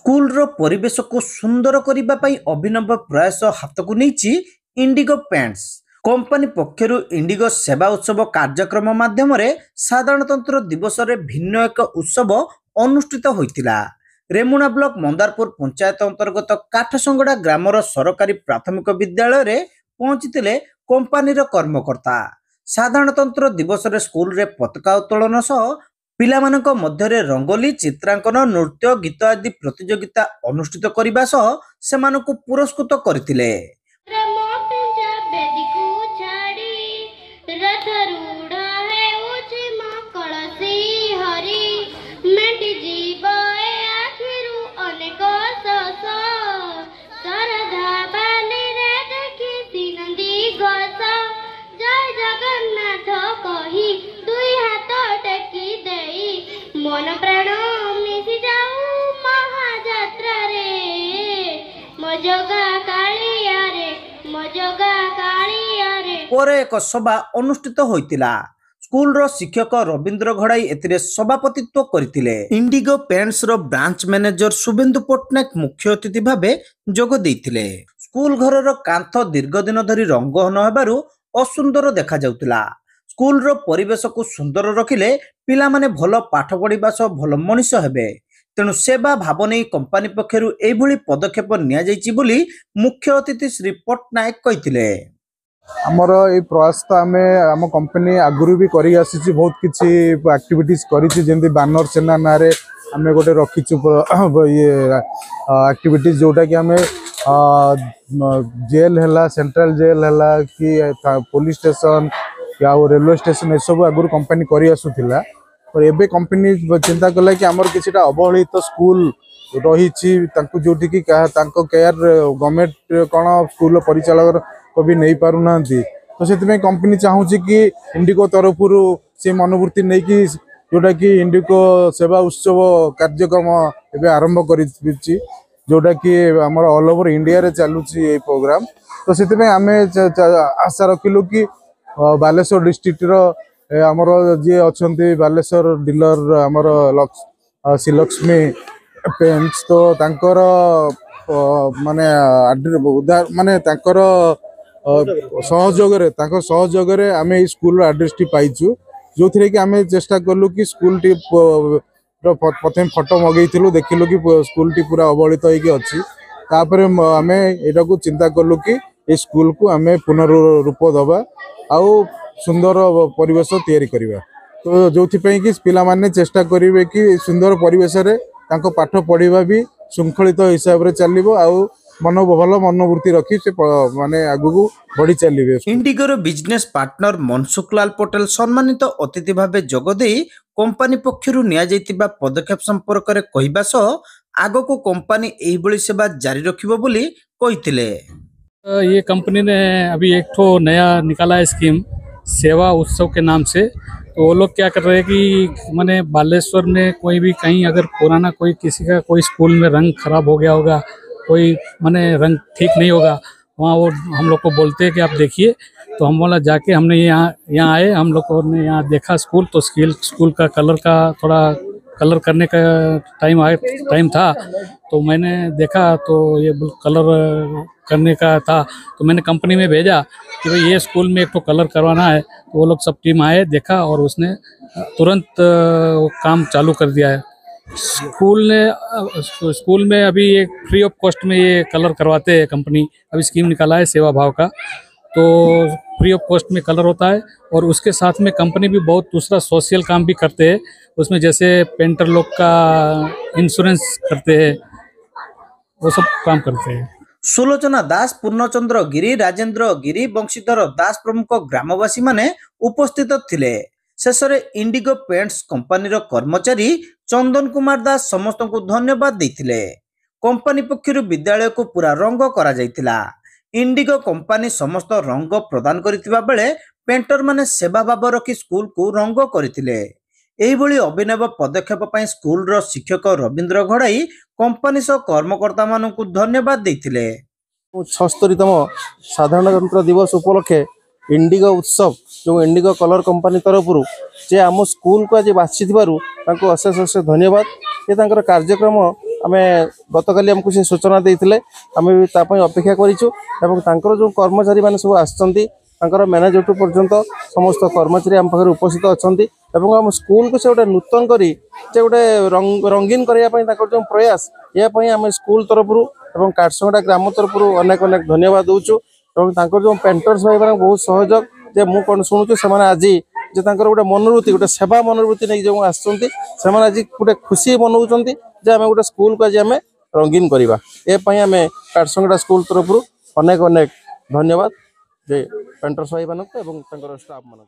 School रो परिवेश को सुंदर करने अभिनव प्रयास हाथ को नहीं इंडिगो पेंट्स कंपनी पक्षर इंडिगो सेवा उत्सव कार्यक्रम माध्यम साधारणतंत्र दिवस रे भिन्न एक उत्सव अनुष्ठित होइतिला। रेमुणा ब्लॉक मंदारपुर पंचायत अंतर्गत काठसंगड़ा ग्रामर सरकारी प्राथमिक विद्यालय रे पहुंचीतिले कंपनीर कर्मकर्ता। साधारणतंत्र दिवस रे स्कूल रे पताका उत्तोलन सह पिलामानक मध्यरे रंगोली चित्रांकन नृत्य गीत आदि प्रतियोगिता अनुष्ठित करने सह सेमानकु पुरस्कृत करथिले। मन प्राण मिसी जाऊ महाजात्रा रे मजगा कालिया रे मजगा कालिया रे। पर एक सभा अनुष्ठित होइतिला। स्कूल रो शिक्षक रविंद्र घड़ाई एतिरे सभापतित्व करथिले। इंडिगो पेंट्स रो ब्रांच मैनेजर शुभेन्दु पटनायक मुख्य अतिथि भाबे जोग देइथिले। स्कूल घर रो कांथ दीर्घ दिन धरी रंग न हेबारु असुंदर देखा जाउतिला। स्कूल रो परिवेश को सुंदर रखिले पिला माने भलो पाठ पढ़िबा सह भलो मनीष हेबे। तेणु सेवा भाव नहीं कंपनी पक्षरु एभली पदक्षेप निया जायछि बोली मुख्य अतिथि श्री पटनायक कहिथिले। हमर ए प्रयास तो आमे हम कंपनी आगुरु भी करी आसी बहुत किछि एक्टिविटीज करिछि जेंति बानर सेना नारे आमे गोटे रखिछु ये एक्टिविटीज जोटा कि आमे जेल हैला सेंट्रल जेल हैला कि पुलिस स्टेशन या रेलवे स्टेशन ए सब आगुरु कंपनी करी आसुथिला। और एबे कंपनी चिंता कला कि हमर किछटा अवहेलित स्कूल रही जोटि कि तांको केयर गवर्नमेंट कौन स्कूल परिचालक को भी नहीं पारु नांती। तो से कंपनी चाहूँगी कि इंडिगो तरफ से मनोवृत्ति नहीं कि जोटा कि इंडिगो सेवा उत्सव कार्यक्रम एबे आरंभ करी जोटा कि हमर ऑल ओवर इंडिया रे चलुची ए प्रोग्राम। तो से आमे आशा रखिलु कि बालेश्वर डिस्ट्रिक्ट रो आमर जी अच्छा बालेश्वर डीलर आमर श्रीलक्ष्मी पेंट्स तो तांकर माने माने तांकर सहयोग रे आमे स्कूल एड्रेस टी पाइछु जो थरे कि आमे चेष्टा करलु कि स्कूल टी प्रथम फोटो मगैथिलु देखिलु कि स्कूल टी पूरा अवहेलित होइके अछि। तापर आमे एटा को चिंता करलु कि ए स्कूल को आमे पुनर्रूप दबा आउ सुंदर परिवेश तैयारी करिबा। तो जोथि कि पिला माने चेष्टा करिवे कि सुंदर परिवेश रे तांको पाठ पढ़िबा भी शृंखलित हिसाब रे चलिबो आउ भल मनोवृत्ति रखी से माने आगु बढ़ी चलिबे। इंडिगोर बिजनेस पार्टनर मनसुख लाल पटेल सम्मानित अतिथि भाबे जोगदे कंपनी पक्षरु निया जायतिबा पदक्षेप संपर्क रे कहिबा सह आगो को कंपनी एही बळी सेवा जारी रखिबो बोली कहिथिले। ये कंपनी ने अभी एक ठो नया निकाला है स्कीम सेवा उत्सव के नाम से। तो वो लोग क्या कर रहे हैं कि माने बालेश्वर में कोई भी कहीं अगर पुराना कोई किसी का कोई स्कूल में रंग खराब हो गया होगा कोई माने रंग ठीक नहीं होगा वहाँ वो हम लोग को बोलते हैं कि आप देखिए। तो हम बोला जाके हमने यहाँ आए हम लोगों ने यहाँ देखा स्कूल तो स्कूल का कलर का थोड़ा कलर करने का टाइम था। तो मैंने देखा तो ये कलर करने का था तो मैंने कंपनी में भेजा कि भाई ये स्कूल में एक तो कलर करवाना है। तो वो लोग सब टीम आए देखा और उसने तुरंत वो काम चालू कर दिया है। स्कूल में अभी एक फ्री ऑफ कॉस्ट में ये कलर करवाते हैं कंपनी अभी स्कीम निकाला है सेवा भाव का। तो फ्री ऑफ कॉस्ट में कलर होता है और उसके साथ में कंपनी भी बहुत दूसरा सोशल काम भी करते हैं उसमें जैसे पेंटर लोग का इंश्योरेंस करते हैं वो सब काम करते हैं। सुलोचना दास पूर्णचंद्र गिरी राजेंद्र गिरी वंशीधर दास प्रमुख ग्रामवासी माने उपस्थित थिले। शेषरे इंडिगो पेंट्स कंपनी रो कर्मचारी चंदन कुमार दास समस्त को धन्यवाद देथिले। कंपनी पक्षरु विद्यालय को पूरा रंग करा जायतिला। इंडिगो कंपनी समस्त रंग प्रदान करितिबा बेले पेंटर माने सेवा भाव रखी स्कूल को रंग करथिले। एही भली अभिनव पदक्षेप पई स्कूल रो शिक्षक रविंद्र घड़ाई कंपनी सह कर्मकर्ता मानकु धन्यवाद देथिले। 76तम साधारणतंत्र दिवस उपलक्षे इंडिगो उत्सव जो इंडिगो कलर कंपनी तरफ जे आम स्कूल को आज बाछी अशेष अशेष धन्यवाद। ये कार्यक्रम आमे गतकाली हमको से सूचना देते आम भी तापाई अपेक्षा करूँ एवं तांकर जो कर्मचारी मैंने सब आसछन्ति तांकर मैनेजर टू पर्यंत समस्त कर्मचारी आम पाखे उपस्थित अच्छा आम स्कूल को से गोटे नूतन करी जे गोटे रंगीन करने जो प्रयास यापाई आम स्कूल तरफ एवं काटसंगड़ा ग्राम तरफ अनेक अनेक धन्यवाद दूचु और जो पेंटर्स भाई मैंने बहुत सहयोग जे मु कौन शुणुचु से आज जे गोटे मनोवृत्ति गोटे सेवा मनोवृत्ति नहीं जो आसुँच आज गोटे खुशी मनाऊँ जे आम गोटे स्कूल को आज आम रंगीन करवा ये आम काटसंगड़ा स्कूल तरफ अनेक अनेक धन्यवाद जे पेंटर्स भाई मानक स्टाफ मानक।